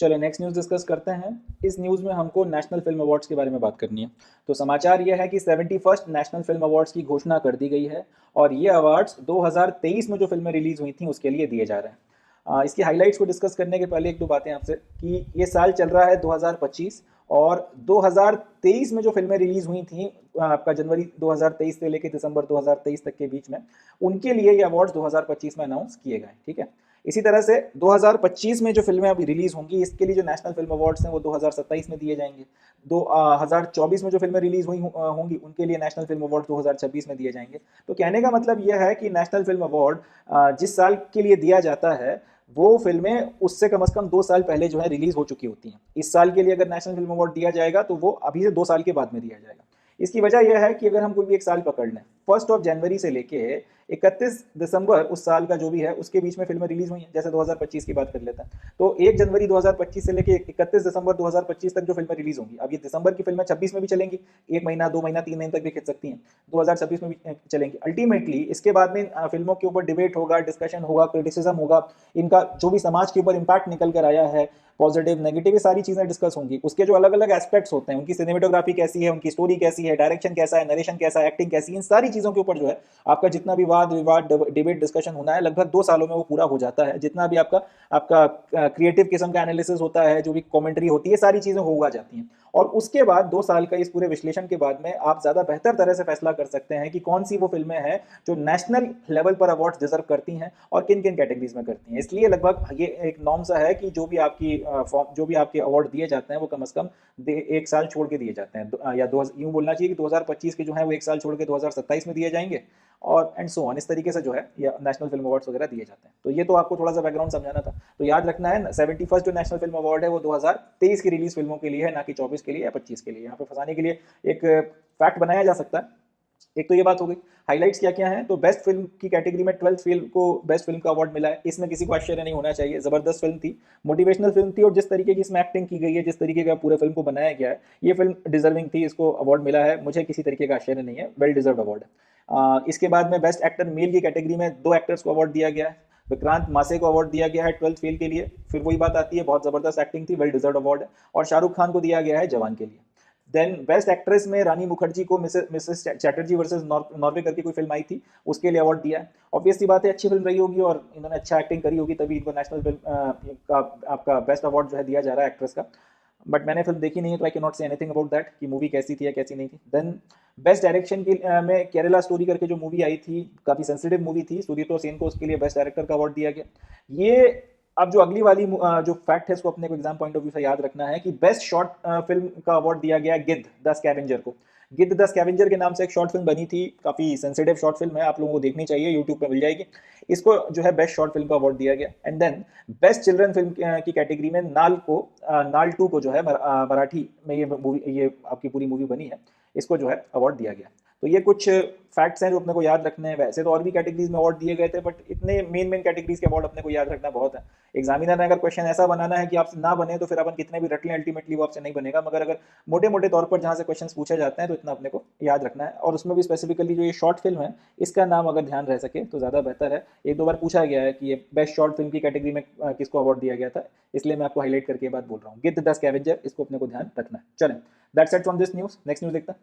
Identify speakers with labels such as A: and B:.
A: चलो next news discuss करते हैं। इस न्यूज़ में हमको नेशनल फिल्म अवार्ड्स के बारे में बात करनी है। तो समाचार यह है कि 71st नेशनल फिल्म अवार्ड्स की घोषणा कर दी गई है और ये अवार्ड्स 2023 में जो फिल्में रिलीज़ हुई थी उसके लिए दिए जा रहे हैं। इसकी हाइलाइट्स को डिस्कस करने के पहले एक दो बातें आपसे कि ये साल चल रहा है 2025 और 2023 में जो फिल्में रिलीज़ हुई थी आपका जनवरी 2023 से लेकर दिसंबर 2023 तक के बीच में, उनके लिए ये अवार्ड्स 2025 में अनाउंस किए गए। ठीक है, इसी तरह से 2025 में जो फिल्में अभी रिलीज होंगी इसके लिए जो नेशनल फिल्म अवार्ड्स हैं वो 2027 में दिए जाएंगे। 2024 में जो फिल्में रिलीज हुई होंगी उनके लिए नेशनल फिल्म अवार्ड 2026 में दिए जाएंगे। तो कहने का मतलब यह है कि नेशनल फिल्म अवार्ड जिस साल के लिए दिया जाता है वो फिल्में उससे कम से कम 2 साल पहले जो है रिलीज हो चुकी होती हैं। इस साल के लिए अगर नेशनल फिल्म अवार्ड दिया जाएगा तो वो अभी से 2 साल के बाद में दिया जाएगा। इसकी वजह यह है कि अगर हम कोई भी एक साल पकड़ लें, 1 जनवरी से लेके 31 दिसंबर उस साल का जो भी है उसके बीच में फिल्में रिलीज हुई हैं, जैसे 2025 की बात कर लेते हैं तो 1 जनवरी 2025 से लेके 31 दिसंबर 2025 तक जो फिल्में रिलीज होंगी, अब ये दिसंबर की फिल्में 26 में भी चलेंगी, 1 महीना 2 महीना 3 महीने तक भी खिंच सकती हैं, 2026 में भी चलेंगी। अल्टीमेटली इसके बाद में फिल्मों के ऊपर डिबेट होगा, डिस्कशन होगा, क्रिटिसिज्म होगा, इनका जो भी समाज के ऊपर इम्पैक्ट निकल कर आया है, पॉजिटिव नेगेटिव, ये सारी चीजें डिस्कस होंगी। उसके जो अलग अलग एस्पेक्ट्स होते हैं, उनकी सिनेमेटोग्राफी कैसी है, उनकी स्टोरी कैसी है, डायरेक्शन कैसा है, नरेशन कैसा है, एक्टिंग कैसी है, इन सारी चीजों के ऊपर जो है आपका जितना भी वाद विवाद डिबेट डिस्कशन होना है लगभग 2 सालों में वो पूरा हो जाता है। जितना भी आपका आपका क्रिएटिव किस्म का एनालिसिस होता है, जो भी कमेंट्री होती है, सारी चीजें होगा जाती हैं और उसके बाद 2 साल का इस पूरे विश्लेषण के बाद में आप ज्यादा बेहतर तरह से फैसला कर सकते हैं कि कौन सी वो फिल्में हैं जो नेशनल लेवल पर अवार्ड डिजर्व करती हैं और किन किन कैटेगरीज में करती हैं। इसलिए लगभग ये एक नॉर्म सा है कि जो भी आपके अवार्ड दिए जाते हैं वो कम से कम 1 साल छोड़ के दिए जाते हैं, या दो यूं बोलना चाहिए कि 2025 के जो है वो 1 साल छोड़ के 2027 में दिए जाएंगे और एंड सो ऑन, इस तरीके से जो है ये नेशनल फिल्म अवार्ड्स वगैरह दिए जाते हैं। तो ये तो आपको थोड़ा सा बैकग्राउंड समझाना था। तो याद रखना है 71st जो नेशनल फिल्म अवार्ड है वो 2023 की रिलीज फिल्मों के लिए है, ना कि 24 के लिए या 25 के लिए। यहाँ पे फंसाने के लिए एक फैक्ट बनाया जा सकता है। एक तो ये बात हो गई। हाइलाइट्स क्या क्या हैं, तो बेस्ट फिल्म की कैटेगरी में 12th फिल्म को बेस्ट फिल्म का अवार्ड मिला है। इसमें किसी को आश्चर्य नहीं होना चाहिए, जबरदस्त फिल्म थी, मोटिवेशनल फिल्म थी और जिस तरीके की इसमें एक्टिंग की गई है, जिस तरीके का पूरे फिल्म को बनाया गया है, ये फिल्म डिजर्विंग थी, इसको अवार्ड मिला है। मुझे किसी तरीके का आश्चर्य नहीं है, वेल डिजर्व अवार्ड है। इसके बाद में बेस्ट एक्टर मेल की कैटेगरी में 2 एक्टर्स को अवार्ड दिया गया है। विक्रांत मासे को अवार्ड दिया गया है 12th फेल के लिए। फिर वही बात आती है, बहुत जबरदस्त एक्टिंग थी, वेल डिजर्व अवार्ड है। और शाहरुख खान को दिया गया है जवान के लिए। देन बेस्ट एक्ट्रेस में रानी मुखर्जी को मिसेस चैटर्जी वर्सेस नॉर्वे करके कोई फिल्म आई थी, उसके लिए अवार्ड दिया है। ऑब्वियस सी बात है, अच्छी फिल्म रही होगी और इन्होंने अच्छा एक्टिंग करी होगी, तभी इनको नेशनल फिल्म का आपका बेस्ट अवार्ड जो है दिया जा रहा है एक्ट्रेस का। बट मैंने फिल्म देखी नहीं है तो I can not say anything about that कि मूवी कैसी थी या कैसी नहीं थी। देन बेस्ट डायरेक्शन की में केरला स्टोरी करके जो मूवी आई थी, काफ़ी सेंसिटिव मूवी थी, सूर्यतो सेन को उसके लिए बेस्ट डायरेक्टर का अवार्ड दिया गया। ये अब जो अगली वाली जो फैक्ट है इसको अपने को एग्जाम पॉइंट ऑफ व्यू से याद रखना है कि बेस्ट शॉर्ट फिल्म का अवार्ड दिया गया गिद्ध द स्कैवेंजर को। गिद्ध द स्कैवेंजर के नाम से एक शॉर्ट फिल्म बनी थी, काफ़ी सेंसिटिव शॉर्ट फिल्म है, आप लोगों को देखनी चाहिए, यूट्यूब पे मिल जाएगी। इसको जो है बेस्ट शॉर्ट फिल्म का अवार्ड दिया गया। And then best children film की कैटेगरी में नाल 2 को जो है मराठी में ये मूवी, ये आपकी पूरी मूवी बनी है, इसको जो है अवार्ड दिया गया। तो ये कुछ फैक्ट्स हैं जो अपने को याद रखने हैं। वैसे तो और भी कैटेगरीज में अवार्ड दिए गए थे, बट इतने मेन कैटेगरीज के अवार्ड अपने को याद रखना बहुत है। एग्जामिनर ने अगर क्वेश्चन ऐसा बनाना है कि आपसे ना बने तो फिर अपन कितने भी रट लें, अल्टीमेटली वो आपसे नहीं बनेगा। मगर अगर मोटे मोटे तौर पर जहाँ से क्वेश्चन पूछे जाते हैं तो इतना अपने को याद रखना है। और उसमें भी स्पेसिफिकली जो ये शॉर्ट फिल्म है इसका नाम अगर ध्यान रह सके तो ज़्यादा बेहतर है। एक दो बार पूछा गया है कि ये बेस्ट शॉर्ट फिल्म की कैटेगरी में किसको अवार्ड दिया गया था, इसलिए मैं आपको हाईलाइट करके ये बात बोल रहा हूँ। गिद्ध द स्कैवेंजर, इसको अपने को ध्यान रखना है। चलें, that's it from this news. Next news देखते हैं।